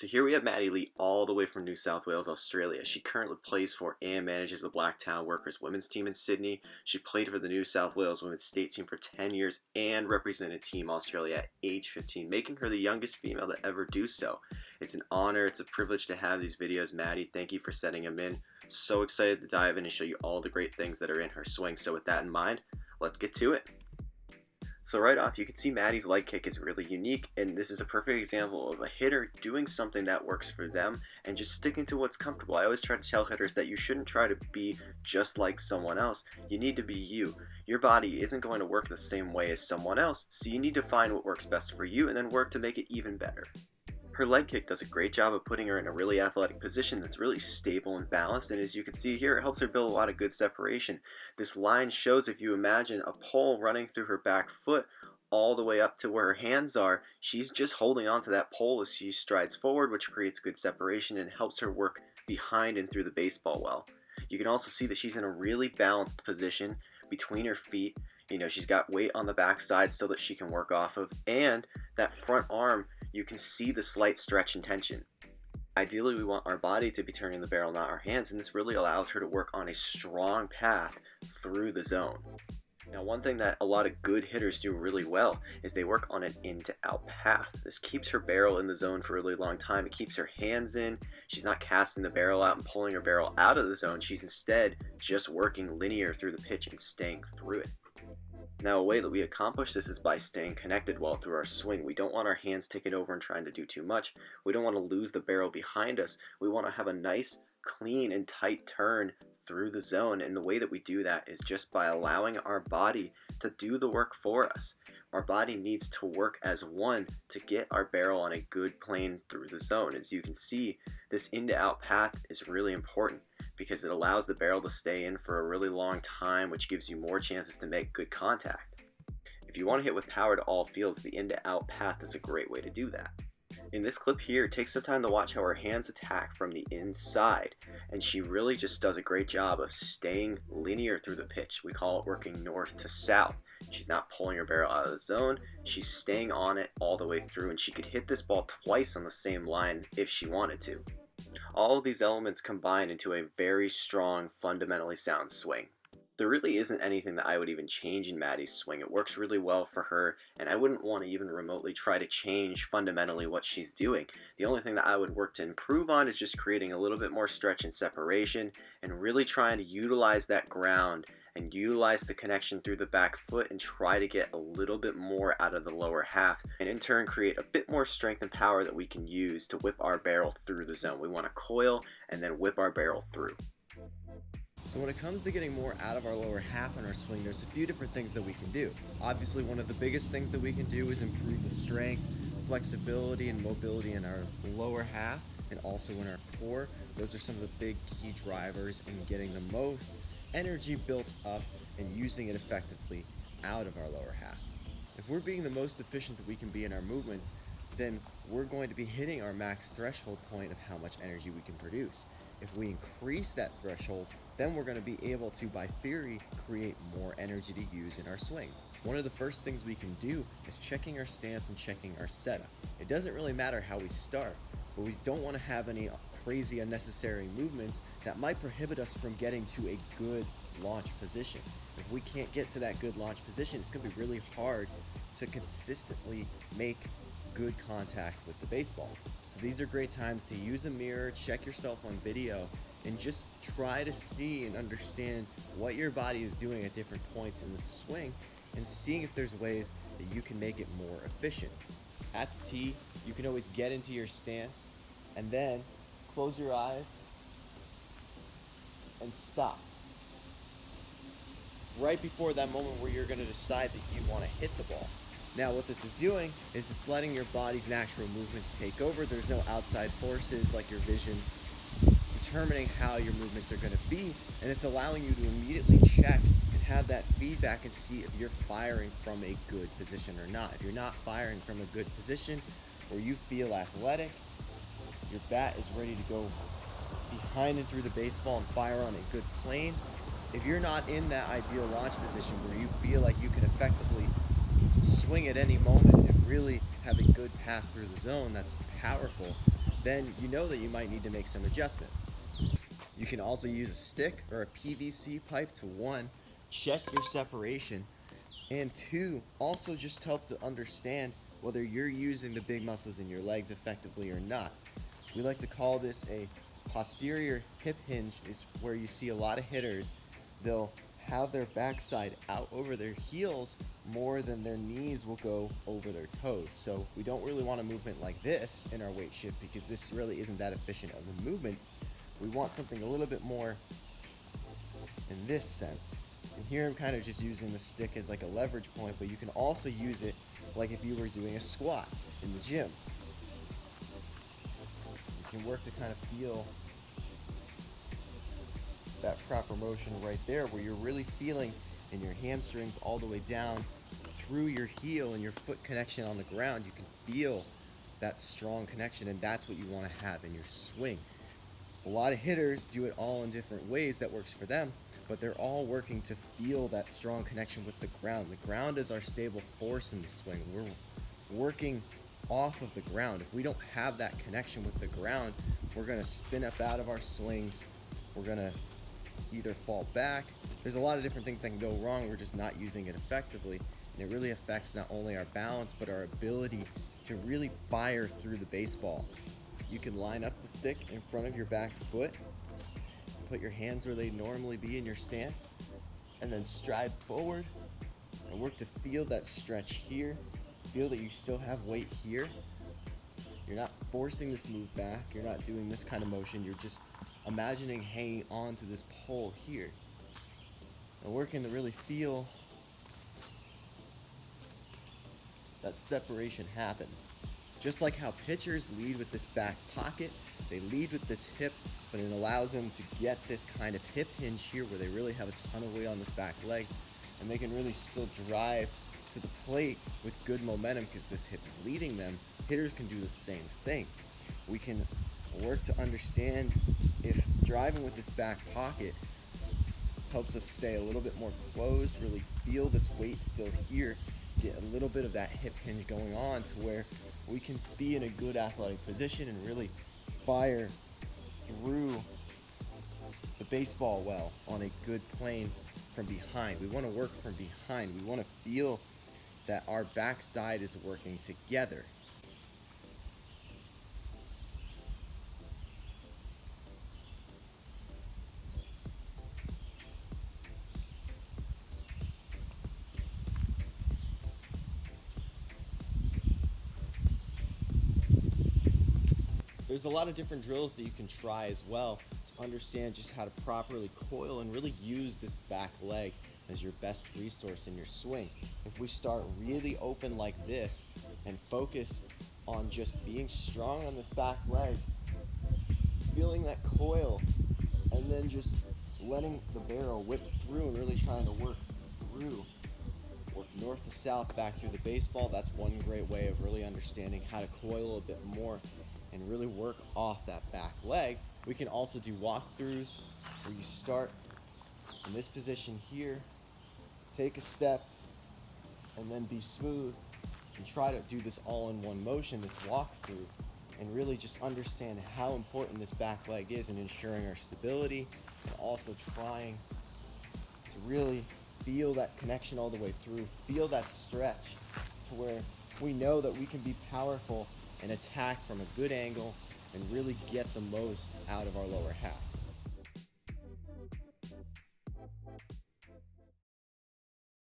So here we have Maddi Lee all the way from New South Wales, Australia. She currently plays for and manages the Blacktown Workers women's team in Sydney. She played for the New South Wales women's state team for 10 years and represented Team Australia at age 15, making her the youngest female to ever do so. It's an honor, it's a privilege to have these videos. Maddie, thank you for sending them in. So excited to dive in and show you all the great things that are in her swing. So with that in mind, let's get to it. So right off, you can see Maddie's leg kick is really unique, and this is a perfect example of a hitter doing something that works for them and just sticking to what's comfortable. I always try to tell hitters that you shouldn't try to be just like someone else. You need to be you. Your body isn't going to work the same way as someone else, so you need to find what works best for you and then work to make it even better. Her leg kick does a great job of putting her in a really athletic position that's really stable and balanced, and as you can see here, it helps her build a lot of good separation. This line shows, if you imagine a pole running through her back foot all the way up to where her hands are, she's just holding onto that pole as she strides forward, which creates good separation and helps her work behind and through the baseball well. You can also see that she's in a really balanced position between her feet. She's got weight on the back side so that she can work off of, and that front arm, you can see the slight stretch and tension. Ideally, we want our body to be turning the barrel, not our hands, and this really allows her to work on a strong path through the zone. Now, one thing that a lot of good hitters do really well is they work on an in-to-out path. This keeps her barrel in the zone for a really long time. It keeps her hands in. She's not casting the barrel out and pulling her barrel out of the zone. She's instead just working linear through the pitch and staying through it. Now, a way that we accomplish this is by staying connected well through our swing. We don't want our hands taking over and trying to do too much. We don't want to lose the barrel behind us. We want to have a nice, clean, and tight turn through the zone, and the way that we do that is just by allowing our body to do the work for us. Our body needs to work as one to get our barrel on a good plane through the zone. As you can see, this in-to-out path is really important because it allows the barrel to stay in for a really long time, which gives you more chances to make good contact. If you want to hit with power to all fields, the in-to-out path is a great way to do that. In this clip here, take some time to watch how her hands attack from the inside, and she really just does a great job of staying linear through the pitch. We call it working north to south. She's not pulling her barrel out of the zone, she's staying on it all the way through, and she could hit this ball twice on the same line if she wanted to. All of these elements combine into a very strong, fundamentally sound swing. There really isn't anything that I would even change in Maddie's swing. It works really well for her, and I wouldn't want to even remotely try to change fundamentally what she's doing. The only thing that I would work to improve on is just creating a little bit more stretch and separation, and really trying to utilize that ground and utilize the connection through the back foot and try to get a little bit more out of the lower half, and in turn create a bit more strength and power that we can use to whip our barrel through the zone. We want to coil and then whip our barrel through. So when it comes to getting more out of our lower half on our swing, there's a few different things that we can do. Obviously, one of the biggest things that we can do is improve the strength, flexibility, and mobility in our lower half and also in our core. Those are some of the big key drivers in getting the most energy built up and using it effectively out of our lower half. If we're being the most efficient that we can be in our movements, then we're going to be hitting our max threshold point of how much energy we can produce. If we increase that threshold, then we're going to be able to, by theory, create more energy to use in our swing. One of the first things we can do is checking our stance and checking our setup. It doesn't really matter how we start, but we don't want to have any crazy unnecessary movements that might prohibit us from getting to a good launch position. If we can't get to that good launch position, it's going to be really hard to consistently make good contact with the baseball. So these are great times to use a mirror, check yourself on video, and just try to see and understand what your body is doing at different points in the swing and seeing if there's ways that you can make it more efficient. At the tee, you can always get into your stance and then close your eyes and stop. Right before that moment where you're going to decide that you want to hit the ball. Now what this is doing is it's letting your body's natural movements take over. There's no outside forces like your vision determining how your movements are going to be, and it's allowing you to immediately check and have that feedback and see if you're firing from a good position or not. If you're not firing from a good position or you feel athletic, your bat is ready to go behind and through the baseball and fire on a good plane. If you're not in that ideal launch position where you feel like you can effectively swing at any moment and really have a good path through the zone that's powerful, then you know that you might need to make some adjustments. You can also use a stick or a PVC pipe to, one, check your separation, and two, also just help to understand whether you're using the big muscles in your legs effectively or not. We like to call this a posterior hip hinge. It's where you see a lot of hitters, they'll have their backside out over their heels more than their knees will go over their toes. So we don't really want a movement like this in our weight shift because this really isn't that efficient of a movement. We want something a little bit more in this sense. And here I'm kind of just using the stick as like a leverage point, but you can also use it like if you were doing a squat in the gym. You can work to kind of feel that proper motion right there where you're really feeling in your hamstrings all the way down through your heel and your foot connection on the ground. You can feel that strong connection, and that's what you want to have in your swing. A lot of hitters do it all in different ways that works for them, but they're all working to feel that strong connection with the ground. The ground is our stable force in the swing. We're working off of the ground. If we don't have that connection with the ground, we're going to spin up out of our swings. We're going to either fall back. There's a lot of different things that can go wrong. We're just not using it effectively, and it really affects not only our balance but our ability to really fire through the baseball. You can line up the stick in front of your back foot, put your hands where they normally be in your stance, and then stride forward and work to feel that stretch here. Feel that you still have weight here. You're not forcing this move back. You're not doing this kind of motion. You're just imagining hanging on to this pole here and working to really feel that separation happen. Just like how pitchers lead with this back pocket, they lead with this hip, but it allows them to get this kind of hip hinge here where they really have a ton of weight on this back leg, and they can really still drive to the plate with good momentum because this hip is leading them. Hitters can do the same thing. We can work to understand if driving with this back pocket helps us stay a little bit more closed, really feel this weight still here, get a little bit of that hip hinge going on to where we can be in a good athletic position and really fire through the baseball well on a good plane from behind. We want to work from behind. We want to feel that our backside is working together. There's a lot of different drills that you can try as well to understand just how to properly coil and really use this back leg as your best resource in your swing. If we start really open like this and focus on just being strong on this back leg, feeling that coil, and then just letting the barrel whip through and really trying to work through, work north to south back through the baseball, that's one great way of really understanding how to coil a bit more and really work off that back leg. We can also do walkthroughs where you start in this position here, take a step, and then be smooth and try to do this all in one motion, this walkthrough, and really just understand how important this back leg is in ensuring our stability and also trying to really feel that connection all the way through, feel that stretch to where we know that we can be powerful and attack from a good angle and really get the most out of our lower half.